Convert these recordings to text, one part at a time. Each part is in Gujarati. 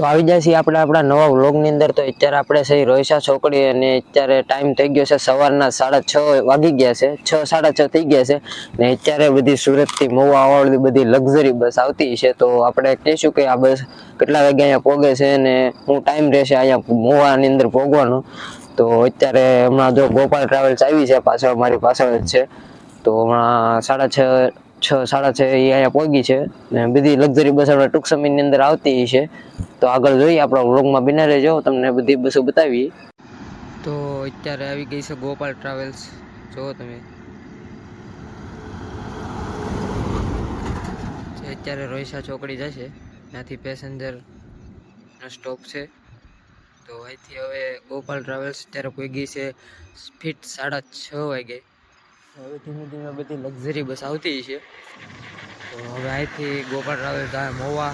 તો આવી જાય છે આપણે આપણા નવા વ્લોગની અંદર। તો અત્યારે આપણે છે રોયસા ચોકડી અને અત્યારે ટાઈમ થઈ ગયો છે સવારના 6:30 વાગી ગયા છે, 6 6:30 થઈ ગયા છે ને અત્યારે બધી સુરતથી મહુવા આવવાની બધી લક્ઝરી બસ આવતી છે। તો આપણે કહીશું કે આ બસ કેટલા વાગે અહીંયા પહોંચે છે ને શું ટાઈમ રહેશે અહીંયા મહુવાની અંદર પહોંચવાનો। તો અત્યારે હમણાં જો ગોપાલ ટ્રાવેલ્સ આવી છે પાછળ, મારી પાછળ જ છે। તો હમણાં 6:30 6:30 એ અહીંયા પહોંચી છે ને બધી લક્ઝરી બસ આપણે ટૂંક સમયની અંદર આવતી છે। તો આગળ જોઈએ આપણા વ્લોગમાં બિના રહેજો, તમને બધી બસો બતાવી। તો અત્યારે આવી ગઈ છે ગોપાલ ટ્રાવેલ્સ, જુઓ તમે। અત્યારે રોયસા ચોકડી જશે, ત્યાંથી પેસેન્જર સ્ટોપ છે। તો અહીંથી હવે ગોપાલ ટ્રાવેલ્સ અત્યારે પહોંચી છે ફિટ 6:30 વાગે। હવે ધીમે ધીમે બધી લક્ઝરી બસ આવતી છે। તો હવે અહીંથી ગોપાલ ટ્રાવેલ્સ જાય મહુવા,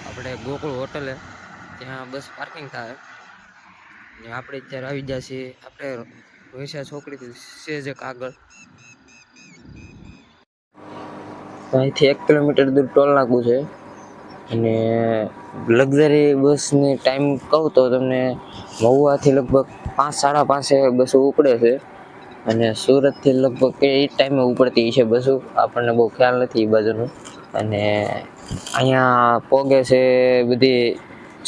આપણે ગોકુળ હોટલે, ત્યાં બસ પાર્કિંગ થાય ને આપણે અત્યારે આવી ગયા છીએ આપણે રોયસા ચોકડીથી સેજ એક આગળ। અહીંથી 1 કિલોમીટર દૂર ટોલ નાકું છે અને લક્ઝરી બસની ટાઈમ કહું તો તમને મહુવાથી લગભગ 5 5:30 બસો ઉપડે છે અને સુરતથી લગભગ એ ટાઈમે ઉપડતી છે બસો, આપણને બહુ ખ્યાલ નથી એ બાજુનું। અને અહીંયા પહોંચે છે બધી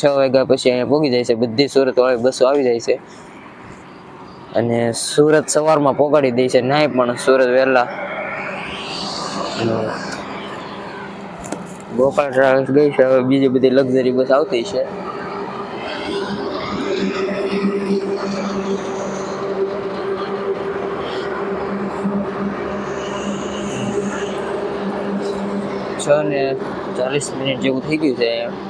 6 વાગ્યા પછી અહીંયા પહોંચી જાય છે, બધી સુરતવાળી બસો આવી જાય છે અને સુરત સવારમાં પહોંચાડી દે છે નાય પણ સુરત વહેલા। ગોપાલ ટ્રાવેલ્સ ગઈ છે, હવે બીજી બધી લક્ઝરી બસ આવતી છે। છ ને 40 મિનિટ જેવું થઈ ગયું છે અહીંયા।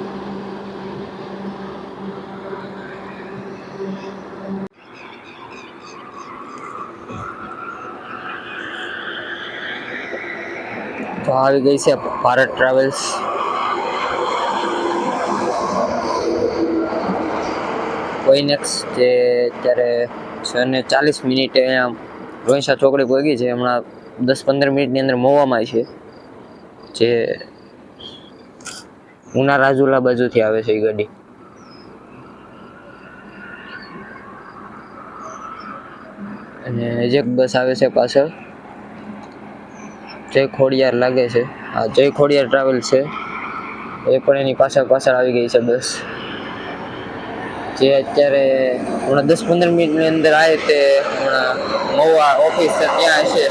તો આવી ગઈ છે ભારત ટ્રાવેલ્સ। કોઇનેક્સ જે અત્યારે 6:40 મિનિટે અહીંયા રોયસા ચોકડી પહોંચી છે, હમણાં 10-15 મિનિટની અંદર મહુવામાં છે, જે ઉના રાજુલા બાજુથી આવે છે એ ગાડી। અને એક બસ આવે છે પાછળ, જય ખોડિયાર લાગે છે, આ જય ખોડિયાર ટ્રાવેલ છે, એ પણ એની પાછળ આવી ગઈ છે બસ, જે અત્યારે હમણાં 10-15 મિનિટની અંદર આવે તે હમણાં મહુવા ઓફિસ છે ત્યાં છે,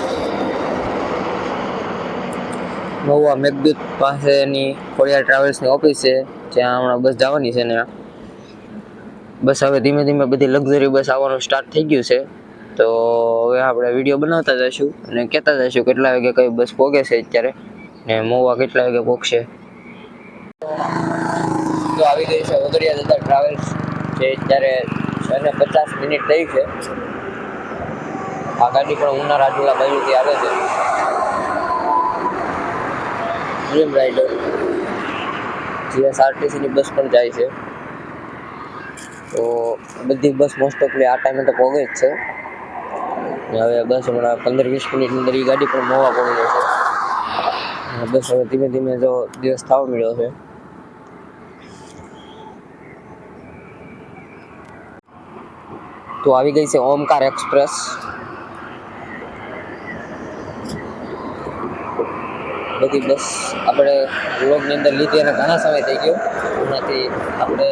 મહુવા મેઘદૂત પાસેની ખોડિયાર ટ્રાવેલ્સની ઓફિસ છે, જ્યાં હમણાં બસ જવાની છે ને બસ હવે ધીમે ધીમે બધી લક્ઝરી બસ આવવાનું સ્ટાર્ટ થઈ ગયું છે। તો હવે આપણે વિડીયો બનાવતા જઈશું અને કહેતા જઈશું કેટલા વાગે કઈ બસ પહોંચે છે અત્યારે ને મહુવા કેટલા વાગે પહોંચશે। તો આવી ગઈ છે વગડિયા જતા ટ્રાવેલ્સ, જે અત્યારે 6:50 મિનિટ થઈ છે। આ ગાડી પણ ઉના રાજુલા બાજુથી આવે છે, ડ્રીમ રાઇડર જીએસઆરટીસીની બસ પણ જાય છે। તો બધી બસ મોસ્ટ ઓફલી આ ટાઈમે તો પહોંચે જ છે ને હવે બસ હમણાં 15-20 મિનિટની અંદર એ ગાડી પણ મહુવા પહોંચી જશે। બસ હવે ધીમે ધીમે જો દિવસ થવા મળ્યો છે। તો આવી ગઈ છે ઓમકાર એક્સપ્રેસ, બધી બસ આપણે વ્લોગની અંદર લીધી અને ઘણા સમય થઈ ગયો, એમાંથી આપણે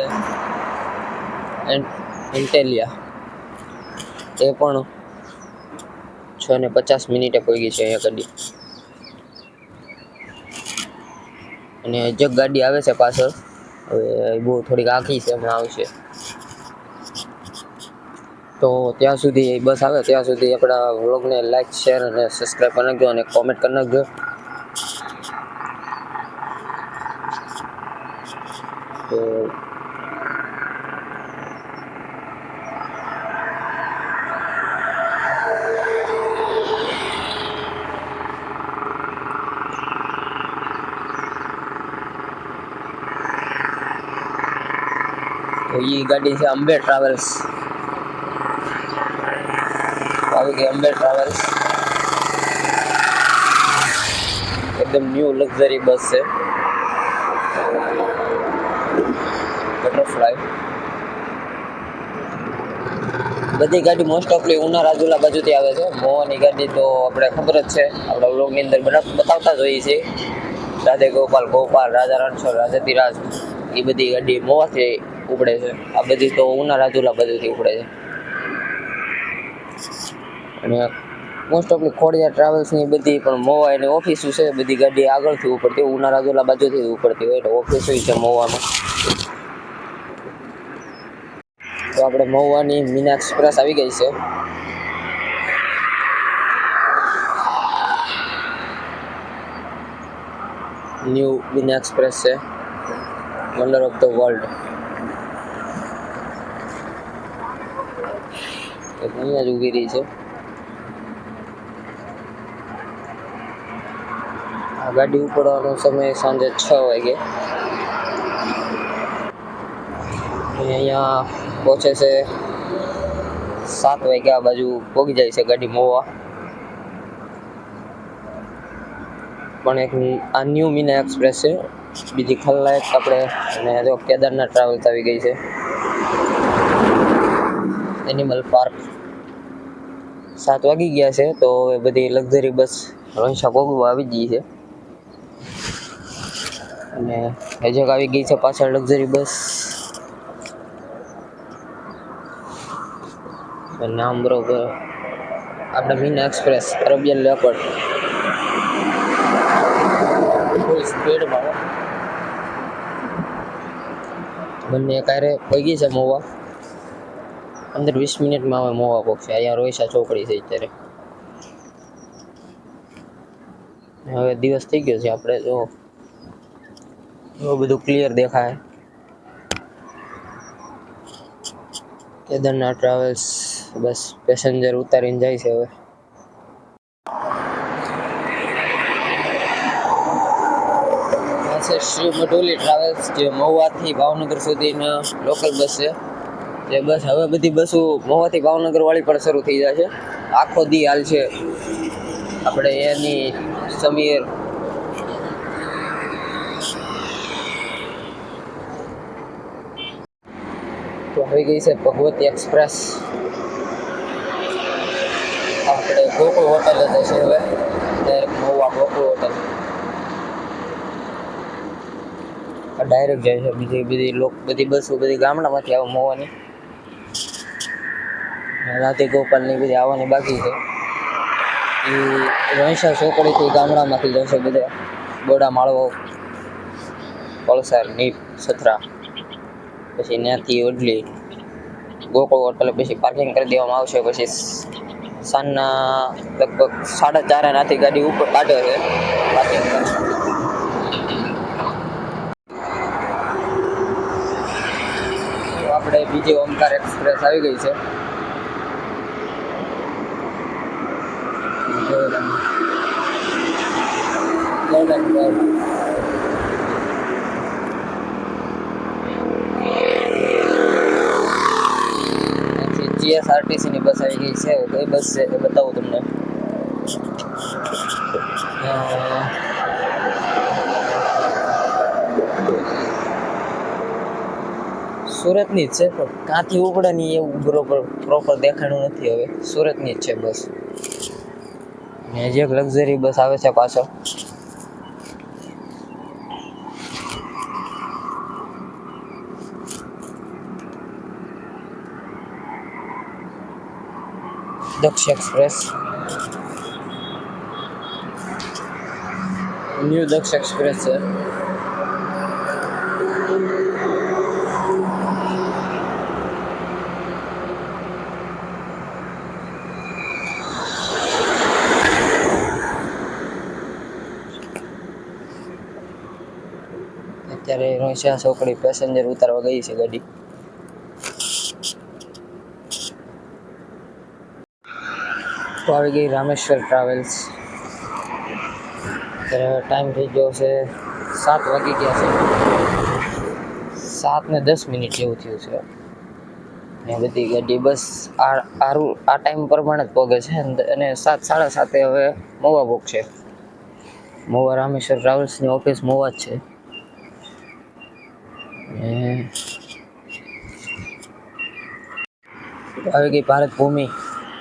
એન્ટેલિયા એ પણ 6:50 મિનિટે પહોંચી છે અહીંયા ગાડી, અને જગ ગાડી આવે છે પાછળ, હવે બહુ થોડીક આખી છે, હમણાં આવશે। તો ત્યાં સુધી બસ આવે ત્યાં સુધી આપણા વ્લોગને લાઈક, શેર અને સબસ્ક્રાઈબ કરી નાખજો અને કોમેન્ટ કરી નાખજો। તો એ ગાડી છે અંબે ટ્રાવેલ્સ, આવી ગઈ અંબે ટ્રાવેલ્સ, એકદમ ન્યૂ લક્ઝરી બસ છે। બટરફ્લાય. બધી ગાડી મોસ્ટ ઓફલી ઉના રાજુલા બાજુથી આવે છે. મોવાની ગાડી તો આપણે ખબર જ છે, આપણા વ્લોગની અંદર બતાવતા જ હોઈએ છીએ. રાધે ગોપાલ, ગોપાલ, રાજા રણછોડ, રાજાધિરાજ, એ બધી ગાડી મોવાથી ઉપડે છે. આ બધી તો ઉના રાજુલા બાજુથી ઉપડે છે. અને મોસ્ટ ઓફલી ખોડિયાર ટ્રાવેલ્સની બધી પણ મોવા એની ઓફિસો છે, બધી ગાડી આગળથી ઉપડતી હોય, ઉના રાજુલા બાજુથી ઉપડતી હોય, એટલે ઓફિસો છે મોવામાં. તો આપણે મહુવાની મીના એક્સપ્રેસ આવી ગઈ છે. ન્યૂ મીના એક્સપ્રેસ છે, વન્ડર ઓફ ધ વર્લ્ડ. અહીંયા જ ઊભી રહી છે. આ ગાડી ઉપડવાનો સમય સાંજે 6 વાગે. અહીંયા પહોંચે છે 7 વાગ્યા બાજુ પહોંચી જાય છે ગાડી મોવા. પણ એક આ ન્યૂ મીના એક્સપ્રેસ છે. બીજી ખલનાયક આપણે અને જો કેદારનાથ ટ્રાવેલ્સ આવી ગઈ છે. એનિમલ પાર્ક 7 વાગી ગયા છે, તો હવે બધી લક્ઝરી બસ રોંશા ભોગવવા આવી ગઈ છે. અને હજક આવી ગઈ છે પાછળ લક્ઝરી બસ. નામ બરોબર આપણે મીના એક્સપ્રેસ અરેબિયન લેપર્ડ ફૂલ સ્પીડમાં બંને કારે પગી છે મોવા. 15-20 મિનિટમાં હવે મોવા પહોંચશે. અહીંયા રોયસા ચોકડી છે અત્યારે. હવે દિવસ થઈ ગયો છે, આપણે જો બધું ક્લિયર દેખાય. કેદારનાથ ટ્રાવેલ્સ બસ પેસેન્જર ઉતારીને જાય છે. હવે આ છે શ્રી મઢોલી ટ્રાવેલ્સ, જે મહુવાથી ભાવનગર સુધીના લોકલ બસ છે. જે બસ હવે બધી બસો મહુવાથી ભાવનગર વાળી પણ શરૂ થઈ જાય છે. આખો દી હાલ છે. આપણે એની સમીર, તો આવી ગઈ છે ભગવતી એક્સપ્રેસ. આપણે ગોકુળ હોટલ જશે હવે, direct Mahuva Gokul hotel direct જાય છે. બધી બસો બધી ગામડામાંથી આવે મહુવાની. રાધે ગોપાલની બધી આવવાની બાકી છે. એ રોંશા ચોકડીથી ગામડામાંથી જશે બધા. બોડા માળવો, વલસાડ, નીપ, સથરા, પછી ત્યાંથી ઓડલી ગોકુળ હોટલ, પછી પાર્કિંગ કરી દેવામાં આવશે. પછી સાંજના લગભગ 4:30 નાથી ગાડી ઉપર કાઢે છે પાર્કિંગ. આપણે બીજી ઓમકાર એક્સપ્રેસ આવી ગઈ છે. GSRTC ની બસ આવી ગઈ છે. કઈ બસ છે એ બતાવું તમને. સુરતની જ છે, પણ ક્યાંથી ઉપડે નહીં એવું પ્રોપર દેખાણું નથી. હવે સુરતની જ છે બસ. ને હજી એક લક્ઝરી બસ આવે છે પાછળ. દક્ષ એક્સપ્રેસ, ન્યૂ દક્ષ એક્સપ્રેસ છે. અત્યારે રોંશા ચોકડી પેસેન્જર ઉતારવા ગઈ છે ગાડી. તો આવી ગઈ રામેશ્વર ટ્રાવેલ્સ. અત્યારે ટાઈમ થઈ ગયો છે 7 વાગી ગયા છે. 7:10 જેવું થયું છે. ને બધી ગાડી બસ આ ટાઈમ પ્રમાણે જ પહોંચે છે. અને 7:30 હવે મહુવા પહોંચશે. મહુવા રામેશ્વર ટ્રાવેલ્સની ઓફિસ મહુવા જ છે. આવી ગઈ ભારત ભૂમિ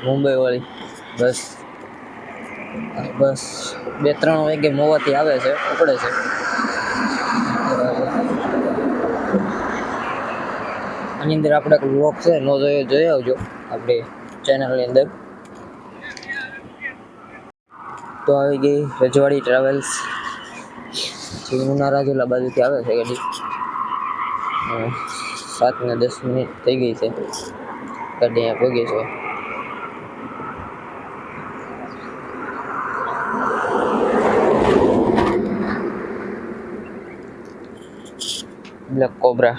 મુંબઈ વાળી બસ. બસ 2-3 વાગે મોવાથી આવે છે, ઉપડે છે. આની અંદર આપણે વ્લોગ છે, નો જોઈ આવજો આપણી ચેનલની અંદર. તો આવી ગઈ રજવાડી ટ્રાવેલ્સ, રાજુલા બાજુથી આવે છે ગાડી. 7 ને 10 મિનિટ થઈ ગઈ છે, ગાડી અહીંયા પહોંચી છે. Black cobra.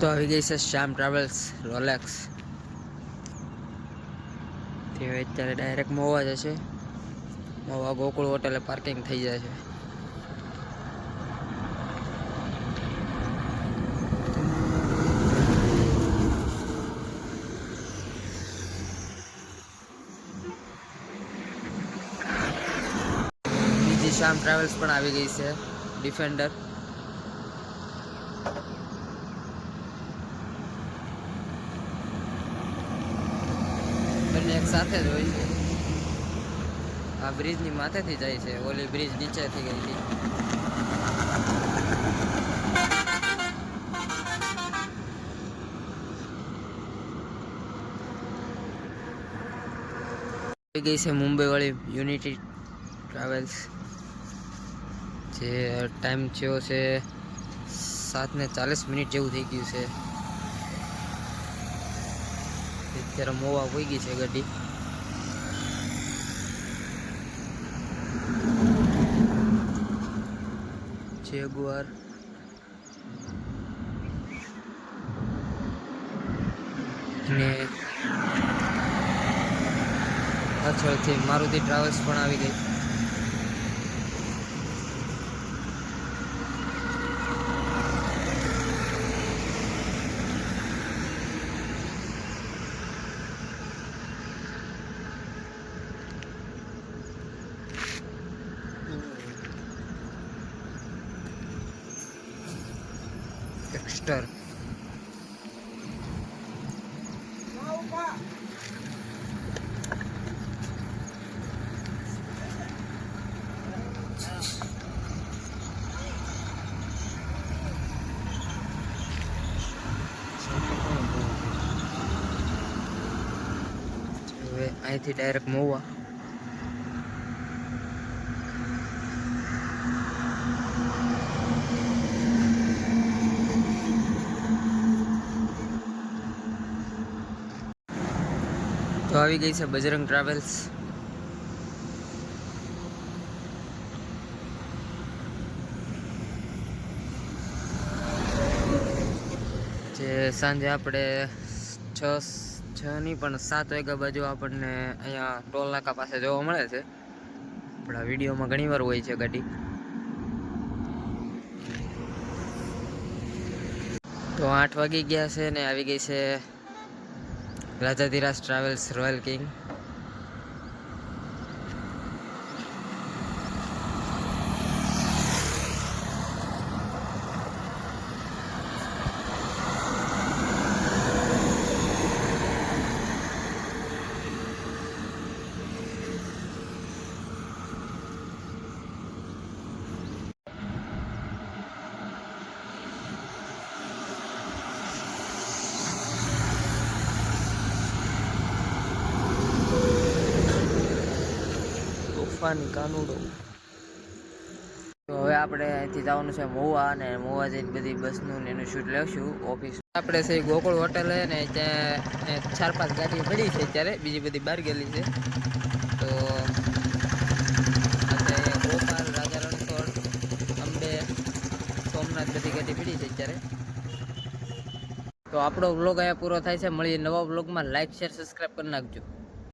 તો આવી ગઈ છે શ્યામ ટ્રાવેલ્સ રોલેક્સ. તે અત્યારે ડાયરેક્ટ મોવા જશે. મોવા ગોકુળ હોટલે પાર્કિંગ થઈ જાય છે. બીજી શ્યામ ટ્રાવેલ્સ પણ આવી ગઈ છે, ડિફેન્ડર. બંને એક સાથે જ હોય છે. આ બ્રિજની માથેથી જાય છે, ઓલી બ્રિજ નીચેથી ગઈ હતી. આવી ગઈ છે મુંબઈ વાળી યુનિટી ટ્રાવેલ્સ. જે ટાઈમ થયો છે 7:40 જેવું થઈ ગયું છે. અત્યારે મોવા પહોંચી છે ગાડી. જેગુઆર અને પાછળથી મારુતિ ટ્રાવેલ્સ પણ આવી ગઈ. એક્સ્ટર હવે અહીંથી ડાયરેક્ટ મોવા. તો આવી ગઈ છે બજરંગ ટ્રાવેલ્સ. જે સાંજે આપણે 6 6 નહીં પણ 7 વાગ્યા બાજુ આપણને અહીંયા ટોલ નાકા પાસે જોવા મળે છે. આપણા વિડીયોમાં ઘણી વાર હોય છે ગાડી. તો 8 વાગી ગયા છે ને આવી ગઈ છે રાજાધીરાજ ટ્રાવેલ્સ રોયલ કિંગ. કાનુડો. તો હવે આપણે અહીંથી જવાનું છે મહુવા, અને મહુવા જઈને બધી બસનું ને એનું શૂટ લેશું. ઓફિસ આપણે છે ગોકુળ હોટલ ને ત્યાં 4-5 ગાડીઓ પડી છે અત્યારે, બીજી બધી બહાર ગયેલી છે. તો આપણે ગોપાલ, રાજા રણછોડ, અંબે, સોમનાથ બધી ગાડી પડી છે અત્યારે. તો આપણો વ્લોગ અહીંયા પૂરો થાય છે. મળીએ નવા વ્લોગમાં. લાઈક, શેર, સબસ્ક્રાઈબ કરી નાખજો.